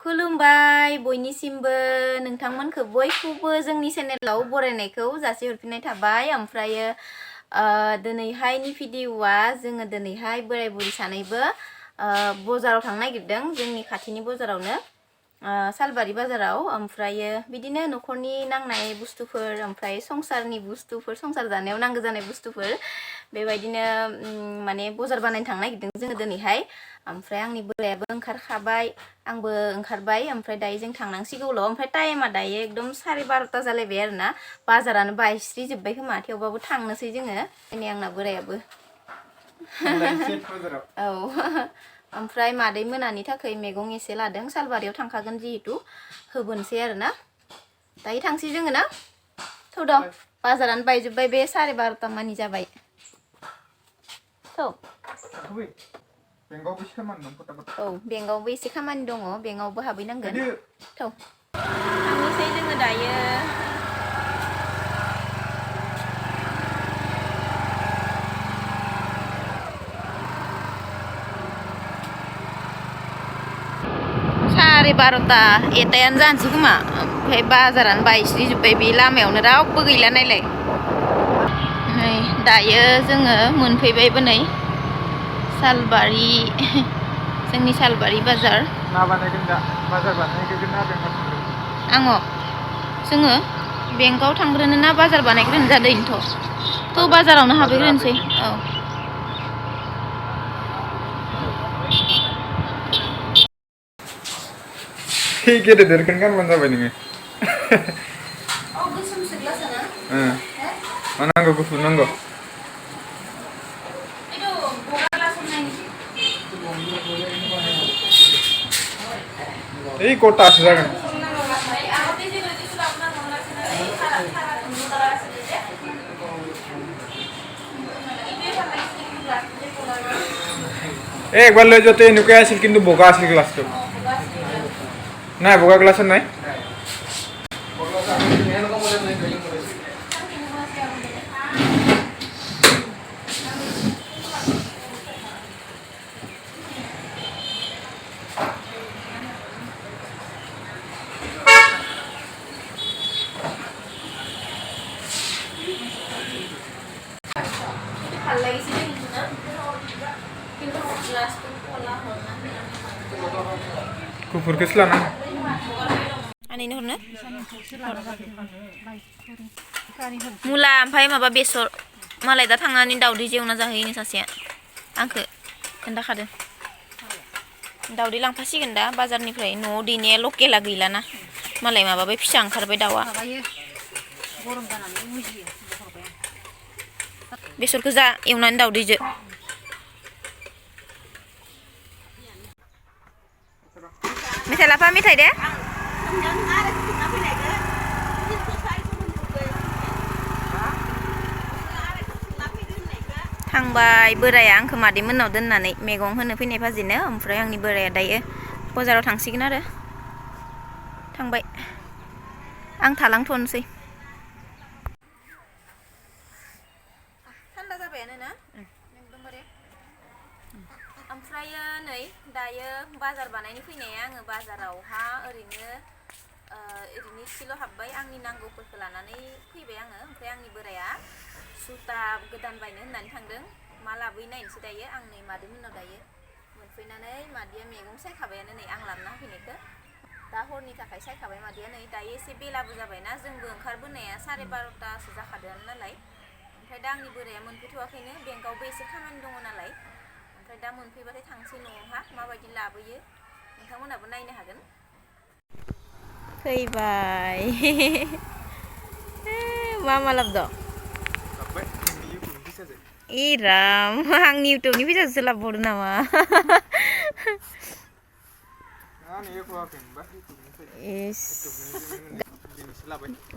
खुलुमबाय बयनिसिमबो नोंथांमोनखौ बयखौबो जोंनि चेनेलाव बरायनायखौ जासिहरफिननाय थाबाय। ओमफ्रायो दिनैहायनि भिडिअआ जोङो दिनैहाय बोराय बुरि सानैबो बाजाराव थांनो नागिरदों, जोंनि खाथिनि बाजारावनो सालबारि बाजाराव। ओमफ्रायो बिदिनो न'खरनि नांनाय बुस्थुफोर, ओमफ्राय संसारनि बुस्थुफोर, संसार जानायाव नांगौ जानाय बुस्थुफोर बेबायदिनो माने बाजार बानायनो थांनो नागिरदों जोङो दिनैहाय। ओमफ्राय आंनि बोरायाबो ओंखारखाबाय, आंबो ओंखारबाय। ओमफ्राय दायो जों थांनांसिगौल'। ओमफ्राय टाइमा दायो एकदम 12:30 जालायबाय आरोना, बाजारानो बायस्रिजोब्बाय खोमा, थेवबाबो थांनोसै जोङो। दिनै आंना बोरायाबो औ ओमफ्राय मादै मोनानि थाखाय मैगं एसे लादों, सालबारियाव थांखागोन जिहेतु होबोनोसै आरोना। दायो थांसै जोङो ना। थ' द' बाजारानो बायजोब्बाय, बे 12:30 मानि जाबाय। थ' औ बेंकआवबो एसे खामानि दङ, बेंकआवबो हाबहैनांगोन। थ' थांनोसै जोङो दायो। साराय 12:00 एटायानो जानोसै खोमा। ओमफ्राय बाजारानो बायस्रिजोब्बाय, बे लामायावनो रावबो गैला नायलाय। नै दायो जोङो मोनफैबायबो नै सालबारि, जोंनि सालबारि बाजार। मा बानायगोन दा? बाजार बानायगोन ना बेंकआव थांग्रोनो? आङो जोङो बेंकआव थांग्रोनो ना बाजार बानायग्रोनो जादोंथ'। थ' बाजारावनो हाबहैग्रोनोसै। औ गेदेरखौनो गानबानो जाबाय नोङो। गोसोमसो ग्लासाना? मा नांगौ? गुफुर नांगौ? ओइ गथासो जागोन। एक बार ले जाते इनको ऐसे किंतु बोगा असली ग्लास तो ना बोगा ग्लास नहीं गुफुर केस लाना आनैनो हरनो मुला ओमफ्राय माबा बेसर मालाय दा थांनानै दावदै जेवना जाहैनो सासेया आंखौ खोन्थाखादों। दावदै लांफासिगोन दा बाजारनिफ्राय, न'आव दैनाया लकेला गैलाना, मालाय माबाबाय फिसा ओंखारबाय दाउआ। बेसरखौ जा एवनानै दावदैजो। मेथाइ लाफा, मेथाइ दे। थांबाय बोराया आंखौ मादै मोननाव दोननानै मैगं होनो फैनाय भाजिनो। ओमफ्राय आंनि बोराया दायो बाजाराव थांसिगोन आरो। थांबाय, आं थालांथ'नोसै। थान्दा जाबायानो ना एकदमबारे। ओमफ्रायो नै दायो बाजार बानायनो फैनाया आङो बाजारावहा ओरैनो इसेल' हाबबाय, आंनि नांगौफोरखौ लानानै फैबाय आङो। ओमफ्राय आंनि बोराया जुता गोदान बायनो होननानै थांदों, मा लाबोयो नायनोसै दायो। आं नै मादै मोननाव दायो मोनफैनानै मादैया मैगं सायखाबायानो, नै आं लाबोना होफैनायखौ दा हरनि थाखाय सायखाबाय मादैया। नै दायो एसे बेलाबो जाबायना, जोंबो ओंखारबोनाया 12:30 जाखादोंआनो नालाय। ओमफ्राय दा आंनि बोराया मोनफैथ'वाखैनो, बेंकआवबो एसे खामानि दङ नालाय। ओमफ्राय दा मोनफैबाथाय थांसै न'आवहा, माबायदि लाबोयो नोंथांमोनहाबो नायनो हागोन। फैबाय मा लाबोदों? इराम आंनि इउटुबनि फैसासो लाबोबावदों नामा?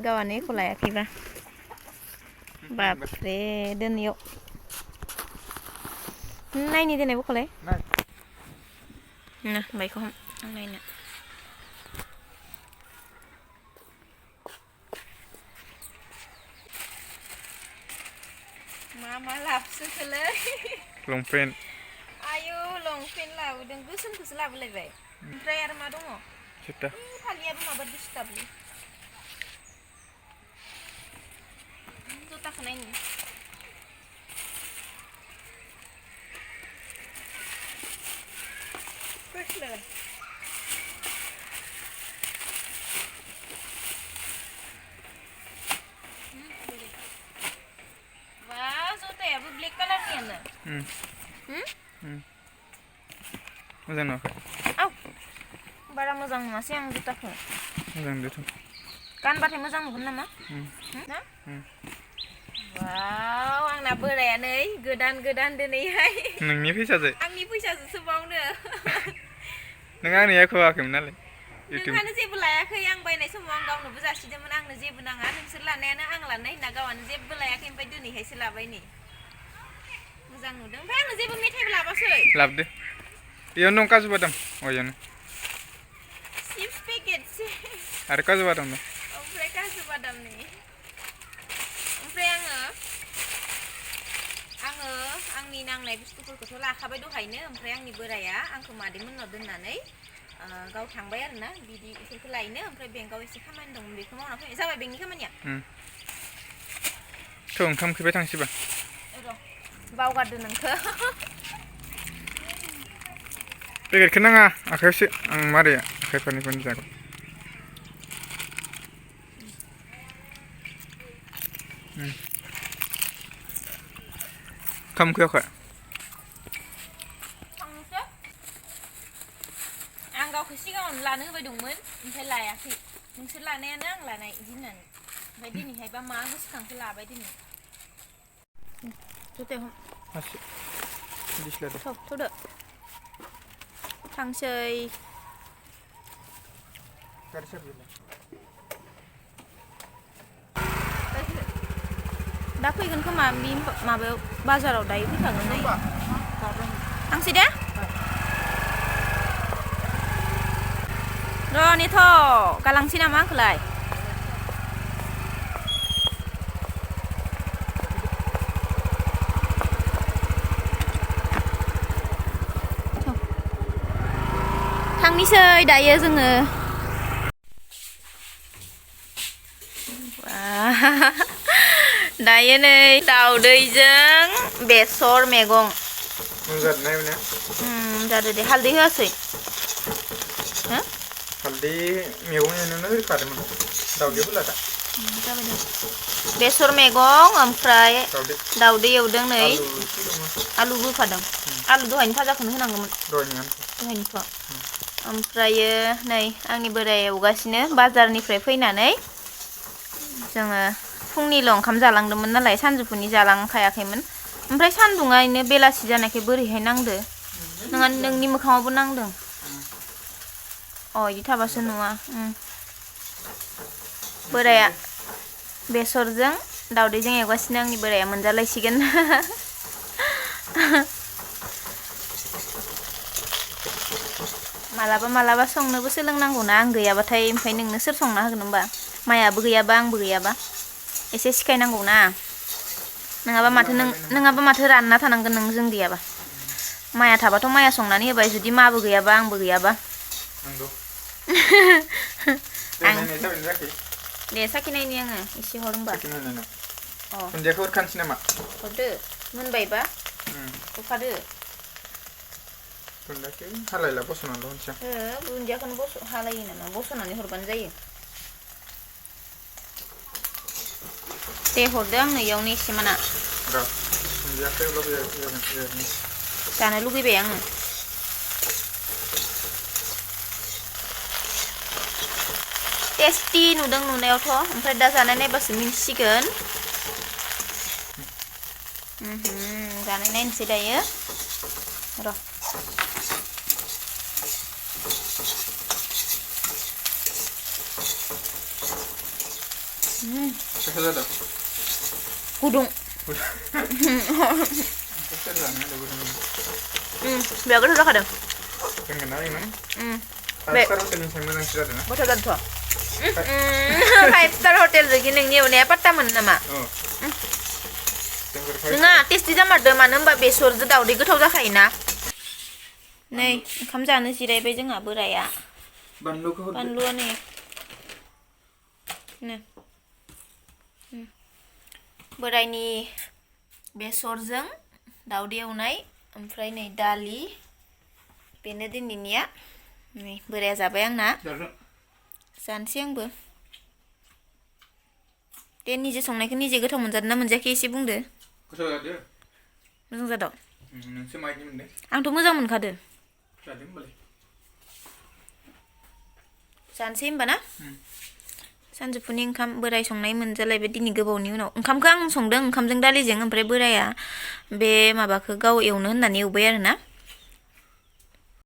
गावहानो एख' लायाखैबा बाबरे दोनैयाव नायनि देनाय बख'लाय ना बायखौ आं नायनो। मा लाबोसोखोलै? लंपेन्ट। आयु लंपेन्ट लाबोदों, गोसोमखौसो लाबोलायबाय। ओमफ्राय आरो मा दङ? Sudah. Kalian mabar distabli. Itu tak kena ini. Perlahan. Wah, so teh black color ni ada. Moजां नुवाखै? Aw. Bara मोजां नुवासै आं जुताखौ. मोजां नुदोंथ'। गानबाथाय मोजां नुगोन नामा? ना? वाव, आंना बोराया नै गोदान दिनैहाय। नोंनि फैसाजो? आंनि फैसाजोसो बावनो। नों आंनो एख' होआखैमोन नालाय। नोंहानो जेबो लायाखै आं बायनाय समाव आं गावनोबो जासिदोंमोन आंनो जेबो नाङा नोंसोर लानायानो आं लानाय होनना गावआनो जेबो लायाखै ओमफ्राय दिनैहायसो लाबाय नै। मोजां नुदों ओमफ्राय आंनो जेबो मेथाइबो लाबासै। लाबोदो। बेयावनो दं काजु बादाम। इयावनो। चिप्स पेकेटसो। आरो काजु बादाम दं। ओमफ्राय काजु बादामनि। ओमफ्राय आङो आंनि नांनाय बुस्थुफोरखौथ' लाखाबाय दहायनो ओमफ्राय आंनि बोराया आंखौ मादैमोननाव दोननानै गाव थांबाय आरोना बिदि इफोरखौ लायनो ओमफ्राय बेंकआव एसे खामानि दंमोन बेखौ मावना फैनाय जाबाय बेंकनि खामानिया। थ' ओंखाम उखैबाय थांसैबा। र' बावगारदो नोंखो। पेकेटखौ नाङा आखायावसो आं मारै आखाइ फारनैखौनो जागोन। ओंखाम उखैयाखै? थांनोसै। आं गावखौ सिगाङावनो लानो होबाय दंमोन ओमफ्राय लायाखै नोंसोर लानायानो आं लानाय बिदि होननानै ओमफ्राय दिनैहायबा मा गोसोखांखो लाबाय दिनै। जुथायाव थ'दो थांसै। दा फैगोन खोमा माबायाव बाजाराव दायो फैखागोन नै थांसै दे र' नेथ' गालांसै नामा आंखौलाय थांनिसै दायो जोङो दायो नै दाउदैजों बेसर मैगं जादो दे हालदै होआसै हालदै मैगं एवनायावनो होखादोंमोन दाउदैबो लादा जाबाय दे बेसर मैगं ओमफ्राय दाउदै एवदों नै आलुबो होफादों आलु दहायनि भाजाखौनो होनांगौमोन दहायनिखौ ओमफ्रायो नै आंनि बोराया एवगासिनो बाजारनिफ्राय फैनानै जोङो फुंनिल' ओंखाम जालांदोंमोन नालाय सानजौफुनि जालांखायाखैमोन ओमफ्राय सान्दुङा इनो बेलासि जानायखाय बोरैहाय नांदो नङा नोंनि मोखाङावबो नांदों इदि थाबासो नुवा बोराया बेसरजों दाउदैजों एवगासिनो आंनि बोराया मोनजालायसिगोन मालाबा संनोबो सोलोंनांगौना आं गैयाबाथाय ओमफ्राय नोंनो सोर संना होगोन होमबा मायाबो गैयाबा आंबो गैयाबा एसे सिखायनांगौना नङाबा माथो रानना थानांगोन नों जों गैयाबा माया थाबाथ' माया संनानै होबाय जुदि माबो गैयाबा आंबो गैयाबा दे साखिनायनि आङो एसे हर होमबा दुन्दियाखौ हरखानोसै नामा हरदो मोनबायबा हरखादो दुन्दियाखौ हालायला बस'नानैल' होनसै आं दुन्दियाखौनो हालायो नामा बस'नानै हरबानो जायो दे हरदो आंनो इयावनो एसे माना जानो लुगैबाय आङो टेस्टि नुदों नुनायावथ' ओमफ्राय दा जानाय नायबासो मिन्थिसिगोन जानाय नायनोसै दायो र' गुदुं बिराद गोथाव जाखादों गोथाव जादोंथ' फाइभ स्टार हटेल जों नोंनि एवनाया पात्ता मोनो नामा नङा टेस्टि जामारदो मानो होनबा बेसरजों दाउदै गोथाव जाखायोना नै ओंखाम जानो जिरायबाय जोंहा बोराया बानलुखौ होदो बानलुआ नै बोरायनि बेसरजों दाउदै एवनाय ओमफ्राय नै दालि बेनो दिनैनिया नै बोराया जाबाय आंना जादो जानोसै आंबो दे निजे संनायखौ निजे गोथाव मोनजादों ना मोनजायाखै एसे बुंदो गोथाव जादो मोजां जादों नोंसो माबायदि मोनदों आंथ' मोजां मोनखादो जादो होमबालाय जानोसै होमबा ना सानजौफुनि ओंखाम बोराय संनाय मोनजालायबाय दिनै गोबावनि उनाव ओंखामखौ आं संदों ओंखामजों दालिजों ओमफ्राय बोराया बे माबाखौ गाव एवनो होननानै एवबाय आरो ना